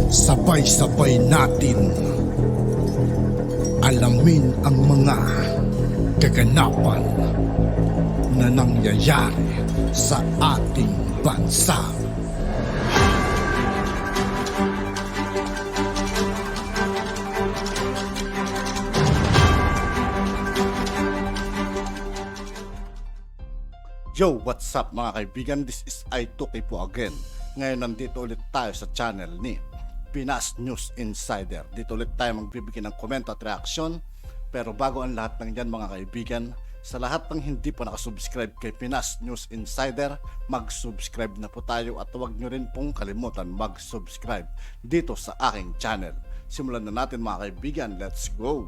Sabay-sabay natin alamin ang mga kaganapan na nangyayari sa ating bansa. Yo, what's up mga kaibigan? This is I2K po again. Ngayon nandito ulit tayo sa channel ni Pinas News Insider. Dito ulit tayo magbibigay ng komento at reaksyon. Pero bago ang lahat ng yan mga kaibigan, sa lahat ng hindi po nakasubscribe kay Pinas News Insider, mag-subscribe na po tayo at huwag nyo rin pong kalimutan mag-subscribe dito sa aking channel. Simulan na natin mga kaibigan, let's go!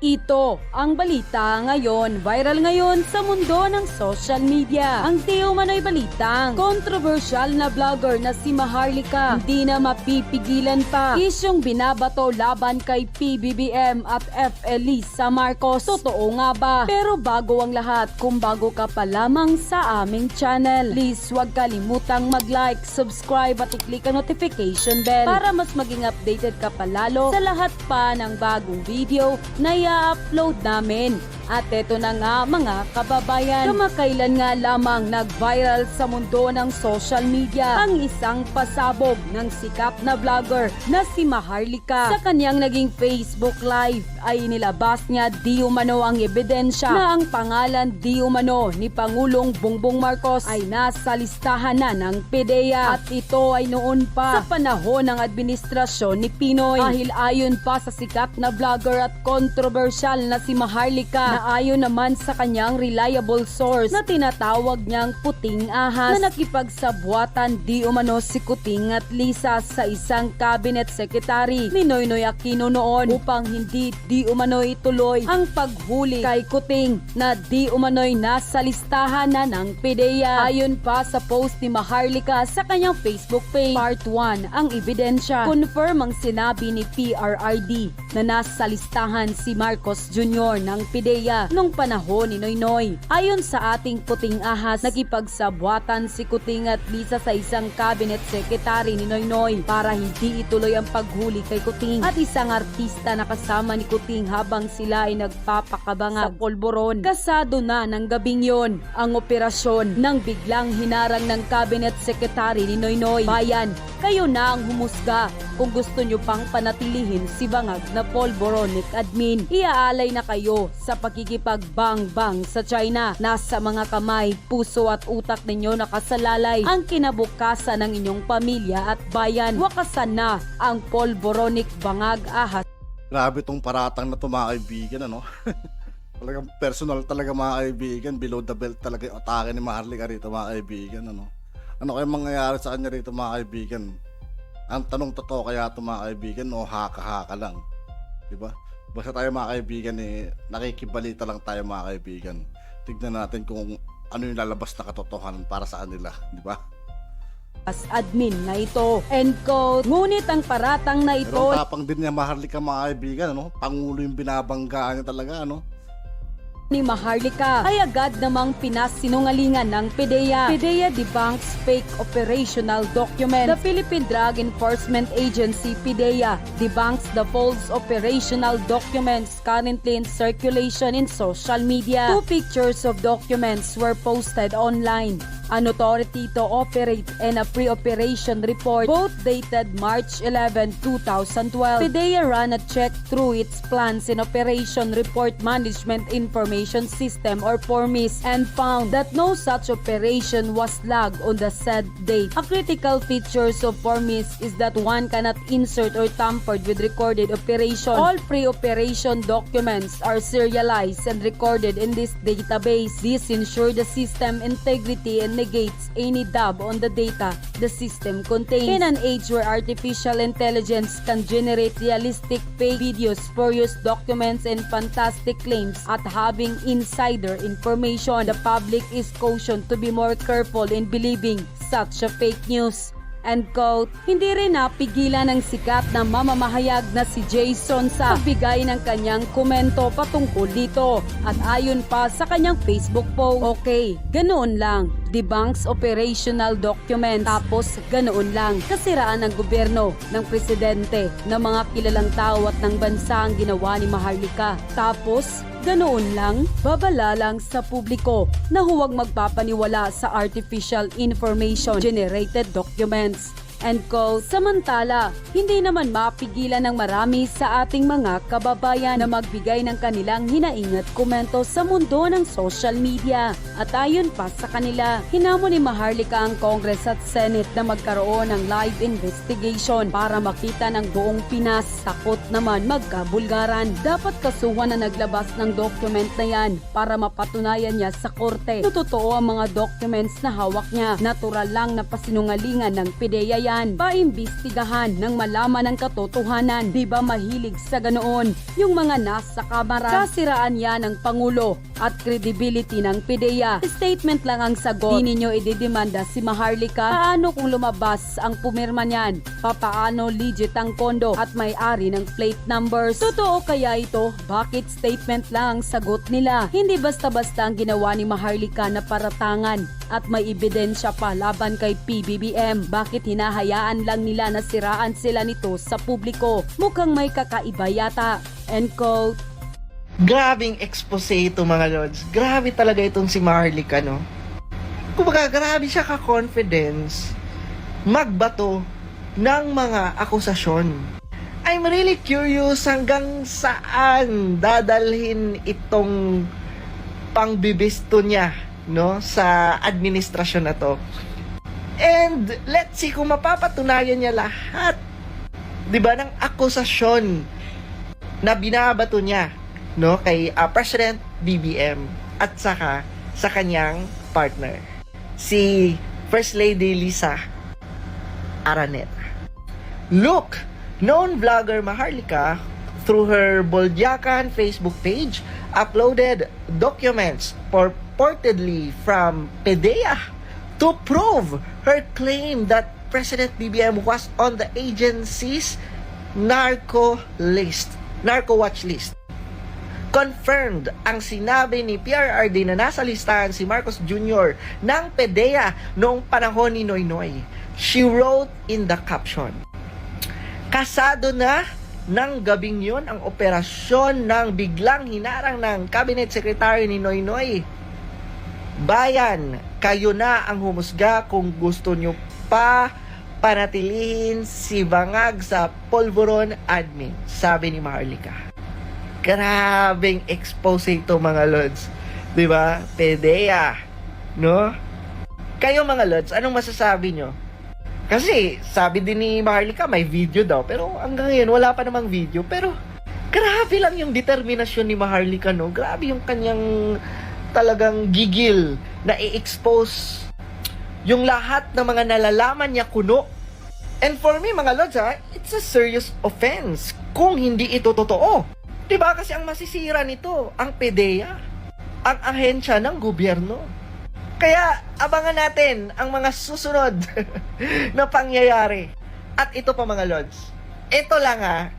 Ito ang balita ngayon, viral ngayon sa mundo ng social media. Ang di umano'y balitang controversial na vlogger na si Maharlika hindi na mapipigilan pa. Isyong binabato laban kay PBBM at Elisa Marcos. Totoo nga ba? Pero bago ang lahat, kung bago ka pa lamang sa aming channel, please huwag kalimutang mag-like, subscribe at i-click ang notification bell para mas maging updated ka palalo sa lahat pa ng bagong video na upload namin. At eto na nga mga kababayan, kamakailan nga lamang nag-viral sa mundo ng social media ang isang pasabog ng sikat na vlogger na si Maharlika. Sa kanyang naging Facebook Live ay nilabas niya di umano ang ebidensya na ang pangalan di umano ni Pangulong Bongbong Marcos ay nasa listahan na ng PDEA at ito ay noon pa sa panahon ng administrasyon ni Pinoy. Dahil ayon pa sa sikat na vlogger at controversial na si Maharlika, na ayon naman sa kanyang reliable source na tinatawag niyang Puting Ahas, na nakipagsabwatan di umano si Kuting at Lisa sa isang cabinet secretary ni Noynoy Aquino noon upang hindi di umano ituloy ang paghuli kay Kuting na di umano'y nasa listahan na ng PDEA. Ayon pa sa post ni Maharlika sa kanyang Facebook page, Part 1 ang ebidensya. Confirm ang sinabi ni PRRD na nasa listahan si Marcos Jr. ng PDEA nung panahon ni Noynoy. Ayon sa ating Puting Ahas, nakipagsabwatan si Kuting at Lisa sa isang cabinet secretary ni Noynoy para hindi ituloy ang paghuli kay Kuting at isang artista na kasama ni Kuting habang sila ay nagpapakabangag sa polboron. Kasado na ng gabing yon ang operasyon nang biglang hinarang ng cabinet secretary ni Noynoy. Bayan, kayo na ang humusga kung gusto nyo pang panatilihin si bangag na polboronic admin. Iaalay na kayo sa pagkikipag-bang-bang sa China. Nasa mga kamay, puso at utak ninyo nakasalalay ang kinabukasan ng inyong pamilya at bayan. Wakasan na ang polboronic bangag ahas. Grabe tong paratang na to mga kaibigan, ano? Talagang personal talaga mga kaibigan, below the belt talaga yung atake ni Maharlika rito mga kaibigan, ano? Ano kaya mangyayari sa kanya rito mga kaibigan? Ang tanong, totoo kaya ito mga kaibigan o haka-haka lang? Diba? Basta tayo mga kaibigan nakikibalita lang tayo mga kaibigan. Tignan natin kung ano yung lalabas na katotohanan para sa kanila, diba? As admin na ito. End quote. Ngunit ang paratang na ito, pero ang tapang din niya Maharlika mga kaibigan, ano? Pangulo yung binabanggaan niya talaga, ano? Ni Maharlika ay agad namang pinasinungalingan ng PDEA. PDEA debunks fake operational document. The Philippine Drug Enforcement Agency, PDEA, debunks the false operational documents currently in circulation in social media. Two pictures of documents were posted online. An authority to operate and a pre-operation report, both dated March 11, 2012. PDEA ran a check through its plans and operation report management information system or PORMIS and found that no such operation was logged on the said date. A critical features of PORMIS is that one cannot insert or tampered with recorded operation. All pre-operation documents are serialized and recorded in this database. This ensures the system integrity and negates any dub on the data the system contains. In an age where artificial intelligence can generate realistic fake videos, spurious documents, and fantastic claims at having insider information, the public is cautioned to be more careful in believing such a fake news. End quote. Hindi rin napigilan ng sikat na mamamahayag na si Jason sa pagbigay ng kanyang komento patungkol dito. At ayon pa sa kanyang Facebook post, okay, ganoon lang. debunks operational documents. Tapos ganoon lang, kasiraan ng gobyerno, ng presidente, ng mga kilalang tao at ng bansa ang ginawa ni Maharlika. Tapos ganoon lang, babala lang sa publiko na huwag magpapaniwala sa artificial information generated documents. End quote. Samantala, hindi naman mapigilan ng marami sa ating mga kababayan na magbigay ng kanilang hinaing at komento sa mundo ng social media. At ayon pa sa kanila, hinamon ni Maharlika ang Congress at Senate na magkaroon ng live investigation para makita ng buong Pinas. Takot naman magkabulgaran. Dapat kasuhan na naglabas ng document na yan para mapatunayan niya sa korte na totoo ang mga documents na hawak niya. Natural lang na pasinungalingan ng PIDEA yan. Paimbestigahan nang malaman ang katotohanan. Di ba mahilig sa ganoon yung mga nasa kamara? Kasiraan yan ng Pangulo at credibility ng PIDEA. Statement lang ang sagot. Di ninyo ididemanda si Maharlika. Paano kung lumabas ang pumirma niyan? Papaano legit ang pondo at may-ari ng plate numbers? Totoo kaya ito? Bakit statement lang ang sagot nila? Hindi basta-basta ang ginawa ni Maharlika na paratangan at may ebidensya pa laban kay PBBM. Bakit hinahayaan lang nila na siraan sila nito sa publiko? Mukhang may kakaiba yata. End quote. Grabing expose ito mga lords. Grabe talaga itong si Maharlika, no? Kumbaga, grabe siya ka-confidence magbato ng mga akusasyon. I'm really curious hanggang saan dadalhin itong pangbibisto niya, no, sa administrasyon na to. And let's see kung mapapatunayan niya lahat, 'di ba, ng akusasyon na binabato niya, no, kay President BBM at saka sa kanyang partner, si First Lady Lisa Araneta. Look, known vlogger Maharlika, through her Boljakan Facebook page, uploaded documents purportedly from PIDEA to prove her claim that President BBM was on the agency's narco watch list. Confirmed ang sinabi ni PRRD na nasa listahan si Marcos Jr. ng PIDEA noong panahon ni Noynoy. She wrote in the caption, "Kasado na ng gabing yon ang operasyon ng biglang hinarang ng Cabinet Secretary ni Noynoy. Bayan, kayo na ang humusga kung gusto nyo pa panatilihin si Bangag sa Polvoron admin," sabi ni Maharlika. Grabing expose ito mga lods. Diba? PIDEA. No? Kayo mga lods, anong masasabi nyo? Kasi sabi din ni Maharlika may video daw, pero hanggang ngayon wala pa namang video. Pero grabe lang yung determinasyon ni Maharlika, no? Grabe yung kanyang talagang gigil na i-expose yung lahat ng mga nalalaman niya kuno. And for me mga lods, it's a serious offense kung hindi ito totoo. Diba? Kasi ang masisira nito ang PIDEA, ang ahensya ng gobyerno. Kaya abangan natin ang mga susunod na pangyayari. At ito pa mga lods, ito lang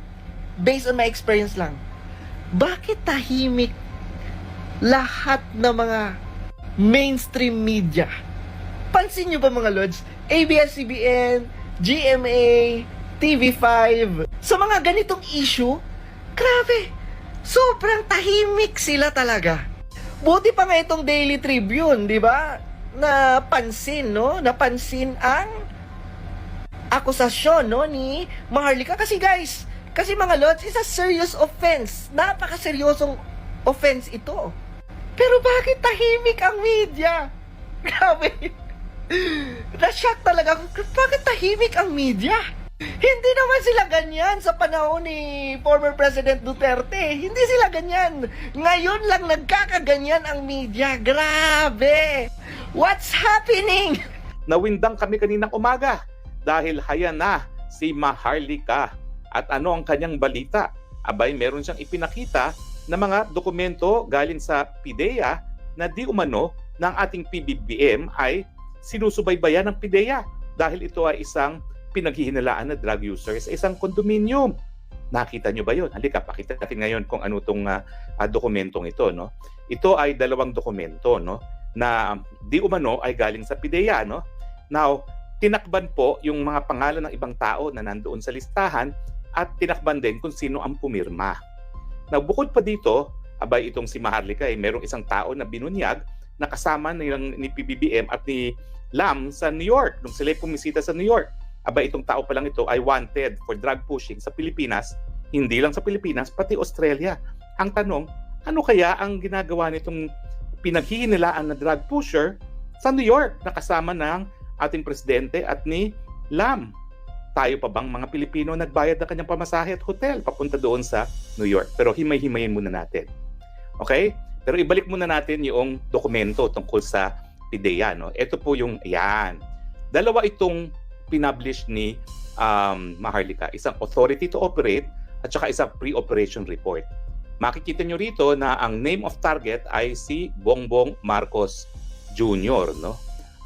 based on my experience lang, bakit tahimik lahat ng mga mainstream media? Pansin nyo ba mga lods, ABS-CBN, GMA, TV5, sa mga ganitong issue, grabe, sobrang tahimik sila talaga. Buti pa nga itong Daily Tribune, di ba? Napansin, no? Napansin ang akusasyon, no, ni Maharlika. Kasi guys, kasi mga lods, it's a serious offense. Napakaseryosong offense ito. Pero bakit tahimik ang media? Grabe. Na-shock talaga ako. Bakit tahimik ang media? Hindi naman sila ganyan sa panahon ni former President Duterte. Hindi sila ganyan. Ngayon lang nagkakaganyan ang media. Grabe! What's happening? Nawindang kami kaninang umaga dahil haya na si Maharlika. At ano ang kanyang balita? Abay, meron siyang ipinakita na mga dokumento galing sa PIDEA na di umano ng ating PBBM ay sinusubaybayan ng PIDEA dahil ito ay isang pinaghihinalaan na drug user sa isang kondominium. Nakita nyo ba yun? Halika, pakita natin ngayon kung ano itong dokumentong ito. No? Ito ay dalawang dokumento. No? na di umano ay galing sa PIDEA, no? Now, tinakban po yung mga pangalan ng ibang tao na nandoon sa listahan at tinakban din kung sino ang pumirma. Now, bukod pa dito, abay itong si Maharlika ay merong isang tao na binunyag na kasama ni PBBM at ni Lam sa New York nung sila pumisita sa New York. Abay itong tao pa lang ito ay wanted for drug pushing sa Pilipinas, hindi lang sa Pilipinas, pati Australia. Ang tanong, ano kaya ang ginagawa nitong pinaghihinilaan na drug pusher sa New York na kasama ng ating presidente at ni Lam? Tayo pa bang mga Pilipino nagbayad ng kanyang pamasahe at hotel papunta doon sa New York? Pero himay-himayin muna natin. Okay? Pero ibalik muna natin yung dokumento tungkol sa PIDEA. No? Ito po yung, ayan. Dalawa itong pinublish ni Maharlika. Isang authority to operate at saka isang pre-operation report. Makikita nyo rito na ang name of target ay si Bongbong Marcos Jr. No?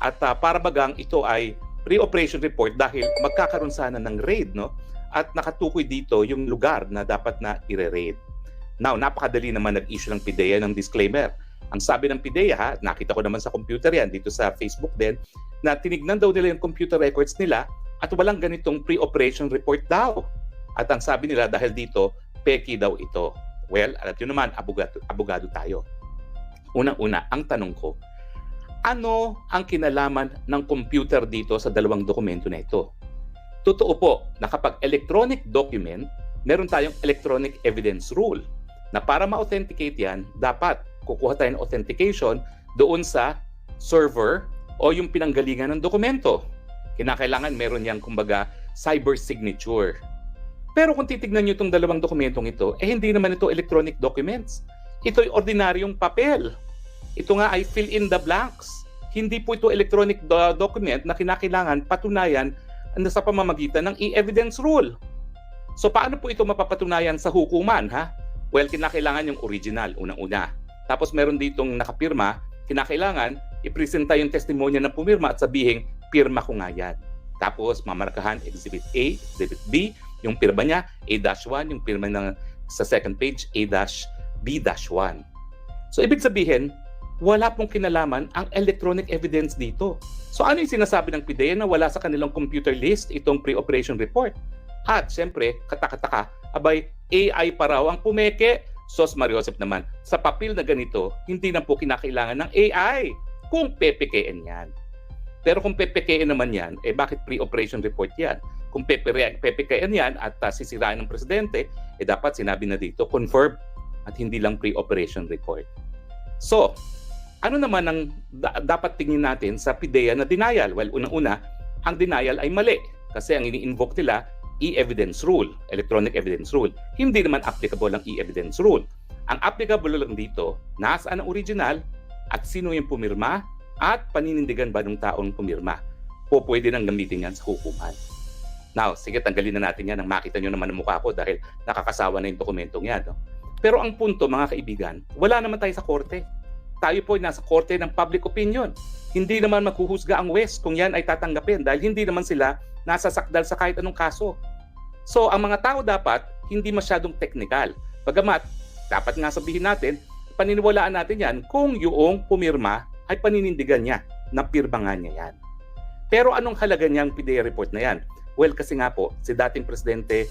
At para bagang ito ay pre-operation report dahil magkakaroon sana ng raid, no? At nakatukoy dito yung lugar na dapat na i-raid. Now, napakadali naman nag-issue ng PIDEA ng disclaimer. Ang sabi ng PIDEA, nakita ko naman sa computer yan, dito sa Facebook din, na tinignan daw nila yung computer records nila at walang ganitong pre-operation report daw. At ang sabi nila dahil dito, peki daw ito. Well, alam nyo naman, abogado tayo. Unang-una, ang tanong ko, ano ang kinalaman ng computer dito sa dalawang dokumento na ito? Totoo po na kapag electronic document, meron tayong electronic evidence rule na para ma-authenticate yan, dapat kukuha tayo ng authentication doon sa server o yung pinanggalingan ng dokumento. Kinakailangan meron yan, kumbaga, cyber signature. Pero kung titignan nyo itong dalawang dokumentong ito, hindi naman ito electronic documents. Ito'y ordinaryong papel. Ito nga ay fill in the blanks. Hindi po ito electronic document na kinakailangan patunayan sa pamamagitan ng e-evidence rule. So paano po ito mapapatunayan sa hukuman, ha? Well, kinakailangan yung original, unang-una. Tapos meron ditong nakapirma, kinakailangan ipresenta yung testimonya ng pumirma at sabihin, pirma ko nga yan. Tapos mamarkahan Exhibit A, Exhibit B, yung pirma niya, A-1, yung pirma na sa second page, A-B-1. So ibig sabihin, wala pong kinalaman ang electronic evidence dito. So ano yung sinasabi ng PIDEA na wala sa kanilang computer list itong pre-operation report? At syempre, katakataka, abay, AI pa raw ang pumeke. Sos Mariosep naman, sa papel na ganito, hindi na po kinakailangan ng AI kung PPKN yan. Pero kung PPKN naman yan, bakit pre-operation report yan? Kung PPKN yan at sisirain ng presidente, dapat sinabi na dito, confirm at hindi lang pre-operation report. So, ano naman ang dapat tingin natin sa PIDEA na denial? Well, unang-una, ang denial ay mali kasi ang ini-invoke nila, e-evidence rule, electronic evidence rule. Hindi naman applicable ang e-evidence rule. Ang applicable lang dito, nasaan ang original at sino yung pumirma at paninindigan ba ng taong pumirma. Pwede nang gamitin yan sa hukuman. Now, sige, tanggalin na natin yan nang makita nyo naman ang mukha ko dahil nakakasawa na yung dokumentong yan. No? Pero ang punto, mga kaibigan, wala naman tayo sa korte. Tayo po ay nasa korte ng public opinion. Hindi naman maghuhusga ang West kung yan ay tatanggapin dahil hindi naman sila nasasakdal sa kahit anong kaso. So, ang mga tao dapat hindi masyadong technical. Bagamat, dapat nga sabihin natin, paniniwalaan natin yan kung yung pumirma ay paninindigan niya na pirma nga niya yan. Pero anong halaga niyang PIDEA report na yan? Well, kasi nga po, si dating Presidente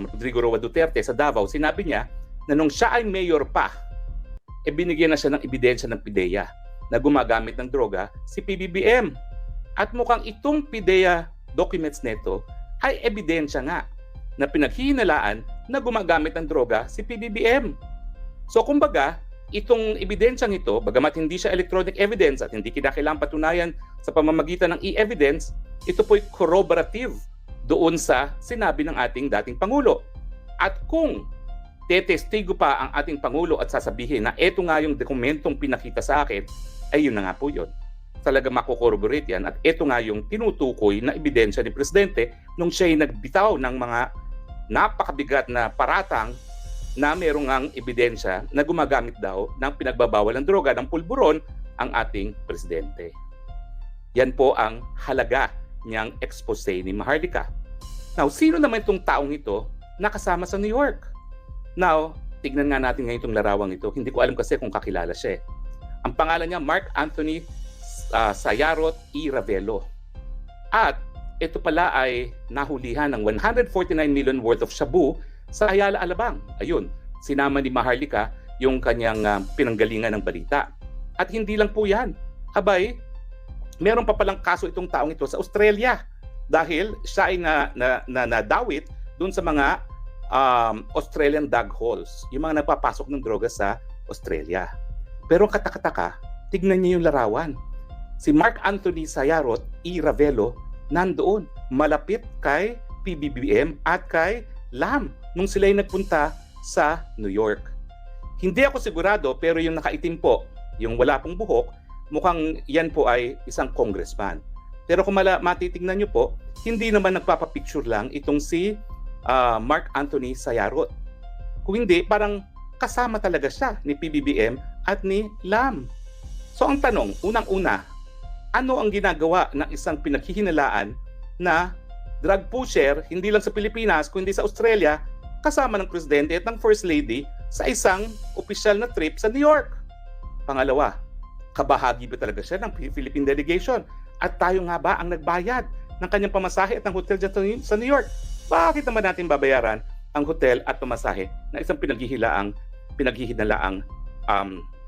Rodrigo Roa Duterte sa Davao, sinabi niya na nung siya ay mayor pa, binigyan na siya ng ebidensya ng PIDEA na gumagamit ng droga si PBBM. At mukhang itong PIDEA documents nito ay ebidensya nga na pinaghihinalaan na gumagamit ng droga si PBBM. So kumbaga, itong ebidensyang ito, bagamat hindi siya electronic evidence at hindi kinakailangan patunayan sa pamamagitan ng e-evidence, ito po'y corroborative doon sa sinabi ng ating dating Pangulo. At kung tetestigo pa ang ating Pangulo at sasabihin na eto nga yung dokumentong pinakita sa akin, ay yun na nga po yun. Talaga mako-corroborate yan at eto nga yung tinutukoy na ebidensya ni Presidente nung siya'y nagbitaw ng mga napakabigat na paratang na merong ang ebidensya na gumagamit daw ng pinagbabawal ng droga ng pulburon ang ating Presidente. Yan po ang halaga niyang expose ni Maharlika. Now, sino naman itong taong ito nakasama sa New York? Now, tignan nga natin ngayon itong larawang ito. Hindi ko alam kasi kung kakilala siya. Ang pangalan niya, Mark Anthony Sayarot E. Ravelo. At ito pala ay nahulihan ng 149 million worth of shabu sa Ayala, Alabang. Ayun, sinama ni Maharlika yung kanyang pinanggalingan ng balita. At hindi lang po yan. Abay, meron pa palang kaso itong taong ito sa Australia dahil siya ay nadawit dun sa mga Australian dog holes, yung mga nagpapasok ng droga sa Australia. Pero ang katakataka, tignan niyo yung larawan. Si Mark Anthony Sayarot E. Ravelo nandoon malapit kay PBBM at kay Lam nung sila ay nagpunta sa New York. Hindi ako sigurado pero yung nakaitim po, yung wala pong buhok, mukhang yan po ay isang congressman. Pero kung matitignan nyo po, hindi naman nagpapapicture lang itong si Mark Anthony Sayarot. Kung hindi, parang kasama talaga siya ni PBBM at ni Lam. So ang tanong, unang-una, ano ang ginagawa ng isang pinaghihinalaan na drug pusher, hindi lang sa Pilipinas, kundi sa Australia, kasama ng Presidente at ng First Lady sa isang opisyal na trip sa New York? Pangalawa, kabahagi ba talaga siya ng Philippine delegation? At tayo nga ba ang nagbayad ng kanyang pamasahe at ng hotel dyan sa New York? Bakit naman natin babayaran ang hotel at pamasahe ng isang pinaghihinalaang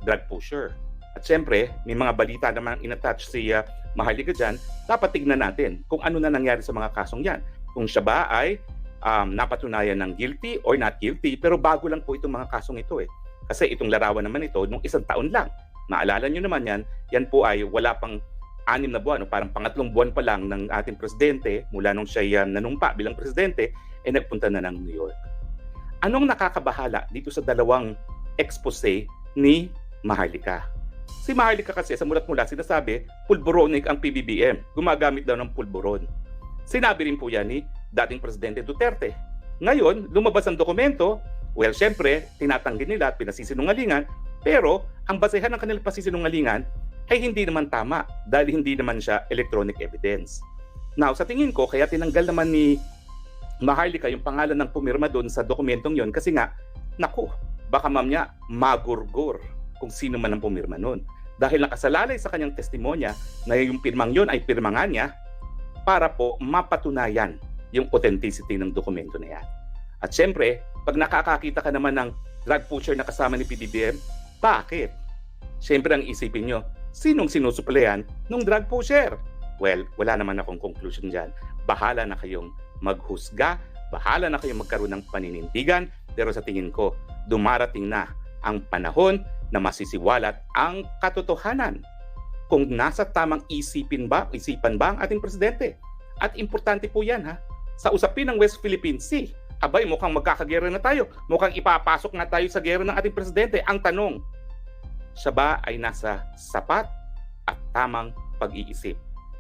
drug pusher? At syempre, may mga balita naman in-attach si Maharlika dyan, dapat tignan natin kung ano na nangyari sa mga kasong yan. Kung siya ba ay napatunayan ng guilty or not guilty, pero bago lang po itong mga kasong ito eh. Kasi itong larawan naman ito, nung 1 taon lang. Maalala nyo naman yan po ay wala pang 6 na buwan, o parang pangatlong buwan pa lang ng ating presidente, mula nung siya nanumpa bilang presidente, ay nagpunta na ng New York. Anong nakakabahala dito sa dalawang expose ni Maharlika? Si Maharlika kasi sa mulat-mula sinasabi, pulboronic ang PBBM. Gumagamit daw ng pulboron. Sinabi rin po yan ni dating Presidente Duterte. Ngayon, lumabas ang dokumento. Well, syempre, tinatanggi nila at pinasisinungalingan. Pero, ang basehan ng kanilang pasisinungalingan ay hindi naman tama dahil hindi naman siya electronic evidence. Now, sa tingin ko, kaya tinanggal naman ni Maharlika yung pangalan ng pumirma doon sa dokumentong yon kasi nga, naku, baka mamaya magurgur kung sino man ang pumirma noon. Dahil nakasalalay sa kanyang testimonya na yung pirmang yon ay pirma nga niya para po mapatunayan yung authenticity ng dokumento na yan. At syempre, pag nakakakita ka naman ng drug pusher na kasama ni PBBM, bakit? Syempre ang isipin nyo, sinong sinusuplean ng drug pusher? Well, wala naman akong conclusion dyan. Bahala na kayong maghusga, bahala na kayong magkaroon ng paninindigan, pero sa tingin ko, dumarating na ang panahon na masisiwalat ang katotohanan kung nasa tamang isipan ba ang ating presidente. At importante po yan sa usapin ng West Philippine Sea. Abay, mukhang magkakagera na tayo. Mukhang ipapasok na tayo sa gera ng ating presidente. Ang tanong, siya ba ay nasa sapat at tamang pag-iisip?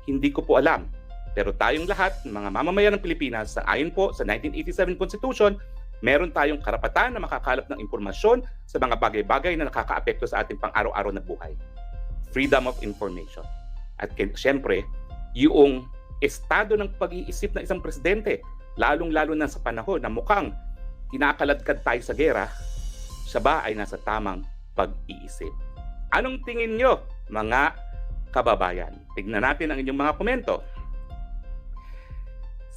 Hindi ko po alam. Pero tayong lahat, mga mamamayan ng Pilipinas, ayon po sa 1987 Constitution, meron tayong karapatan na makakalap ng impormasyon sa mga bagay-bagay na nakakaapekto sa ating pang-araw-araw na buhay. Freedom of information. At siyempre, yung estado ng pag-iisip ng isang presidente, lalong-lalo na sa panahon na mukhang kinakaladkad tayo sa gera, siya ba ay nasa tamang pag-iisip? Anong tingin nyo, mga kababayan? Tignan natin ang inyong mga komento.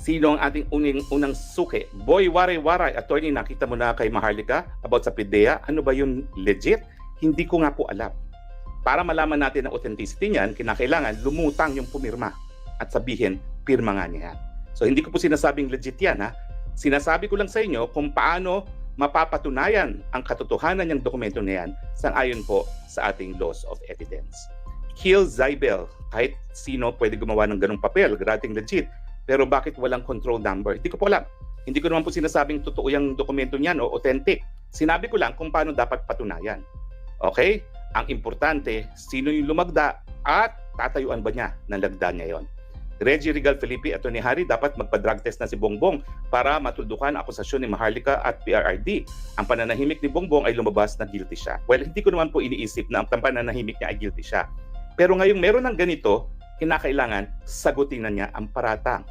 Sino ang ating unang suki? Boy Waray-Waray, attorney, nakita mo na kay Maharlika about sa PIDEA. Ano ba yun legit? Hindi ko nga po alam. Para malaman natin ang authenticity niyan, kinakailangan lumutang yung pumirma at sabihin, pirma nga niya yan. So hindi ko po sinasabing legit yan. Sinasabi ko lang sa inyo kung paano mapapatunayan ang katotohanan ng dokumento na yan sang-ayon po sa ating laws of evidence. Kill Zybel, kahit sino pwede gumawa ng ganung papel, grating legit. Pero bakit walang control number? Hindi ko po alam. Hindi ko naman po sinasabing totoo yung dokumento niyan o authentic. Sinabi ko lang kung paano dapat patunayan. Okay? Ang importante, sino yung lumagda at tatayuan ba niya ng lagda niya yon. Reggie Regal Felipe at Tony Harry, dapat magpa-drug test na si Bongbong para matuldukan ang akusasyon ni Maharlika at PRRD. Ang pananahimik ni Bongbong ay lumabas na guilty siya. Well, hindi ko naman po iniisip na ang pananahimik niya ay guilty siya. Pero ngayong meron ng ganito, kinakailangan sagutin na niya ang paratang.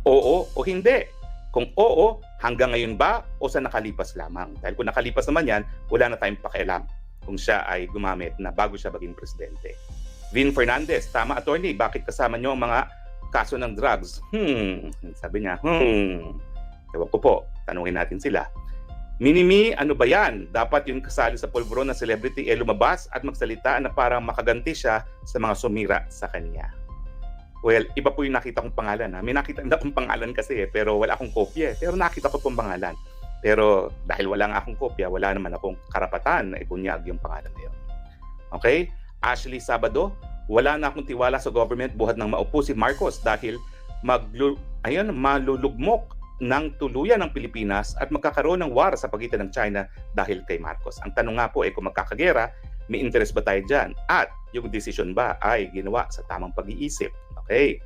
Oo o hindi. Kung oo, hanggang ngayon ba o sa nakalipas lamang? Dahil kung nakalipas naman yan, wala na tayong pakialam. kung siya ay gumamit na bago siya maging presidente. Vin Fernandez, tama attorney, bakit kasama nyo ang mga kaso ng drugs? Sabi niya, ewan ko po, tanungin natin sila. Minimi, ano ba yan? Dapat yung kasali sa pulburon na celebrity lumabas at magsalita na parang makaganti siya sa mga sumira sa kanya. Well, iba po yung nakita kong pangalan. May nakita na akong pangalan kasi pero wala akong kopya. Pero nakita ko pong pangalan. Pero dahil wala nga akong kopya, wala naman akong karapatan na ibunyag yung pangalan na yun. Okay? Ashley Sabado, wala na akong tiwala sa government buhat ng maupo si Marcos dahil malulugmok ng tuluyan ng Pilipinas at magkakaroon ng war sa pagitan ng China dahil kay Marcos. Ang tanong nga po ay kung magkakagera, may interest ba tayo dyan? At yung decision ba ay ginawa sa tamang pag-iisip? Okay.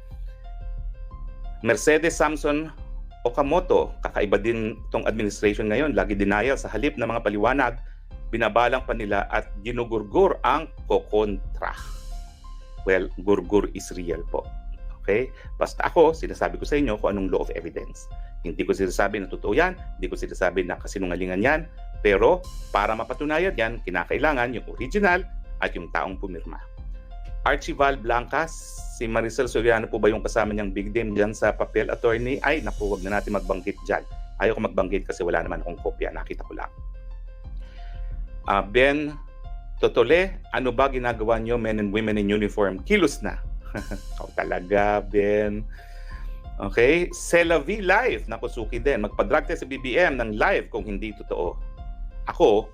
Mercedes Samson Okamoto, kakaiba din itong administration ngayon, lagi denial sa halip ng mga paliwanag, binabalang pa nila at ginugurgur ang kokontra. Well, gurgur is real po. Okay? Basta ako, sinasabi ko sa inyo kung anong law of evidence. Hindi ko sinasabi na totoo yan, hindi ko sinasabi na kasinungalingan yan, pero para mapatunayan yan, kinakailangan yung original at yung taong pumirma. Archival Blancas, si Maricel Soriano po ba yung kasama niyang big name dyan sa papel attorney? Ay, naku, wag na natin magbanggit dyan. Ayaw ko magbanggit kasi wala naman akong kopya, nakita ko lang. Ben Totole, ano ba ginagawa niyo men and women in uniform? Kilos na. Ikaw talaga, Ben. Okay, Sela V Live, naku, suki din. Magpa-drug test sa BBM ng live kung hindi totoo. Ako,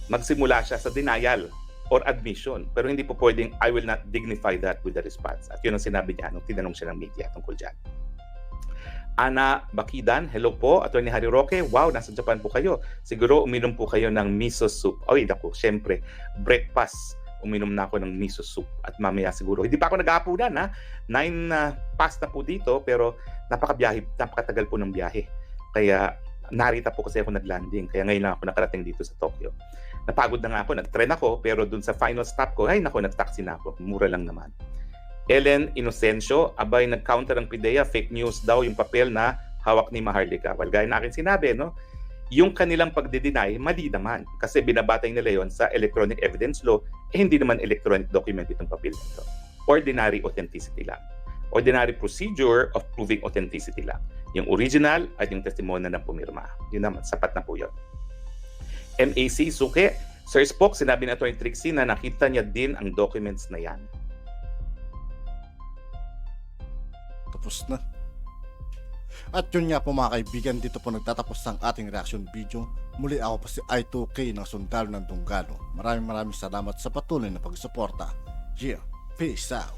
magsimula siya sa denial or admission. Pero hindi po pwedeng, I will not dignify that with the response. At yun ang sinabi niya nung tinanong siya ng media tungkol dyan. Ana Bakidan, hello po. Attorney Harry Roque, wow, nasa Japan po kayo. Siguro uminom po kayo ng miso soup. Ay, naku, syempre, breakfast. Uminom na ako ng miso soup. At mamaya siguro, hindi pa ako nag-aapunan, ha? 9 past na po dito, pero napakatagal po ng biyahe. Kaya narita po kasi ako nag-landing. Kaya ngayon lang ako nakarating dito sa Tokyo. Napagod na nga ako, nag-tren ako, pero dun sa final stop ko, ay naku, nag-taxi na ako. Mura lang naman. Ellen Inocencio, abay nag-counter ang PIDEA, fake news daw yung papel na hawak ni Maharlika. Well, gaya na akin sinabi, no? Yung kanilang pagde-deny, mali naman. Kasi binabatay nila yon sa electronic evidence law, hindi naman electronic document itong papel nito. Ordinary authenticity lang. Ordinary procedure of proving authenticity lang. Yung original at yung testimonya ng pumirma. Yun naman, sapat na po yun. MAC Suke, Sir Spock, sinabi ni Atty. Trixie na nakita niya din ang documents na yan. Tapos na. At yun nga po mga kaibigan, dito po nagtatapos ang ating reaction video. Muli ako po si I2K ng Sundalo ng Dunggalo. Maraming salamat sa patuloy na pagsuporta. Yeah, peace out.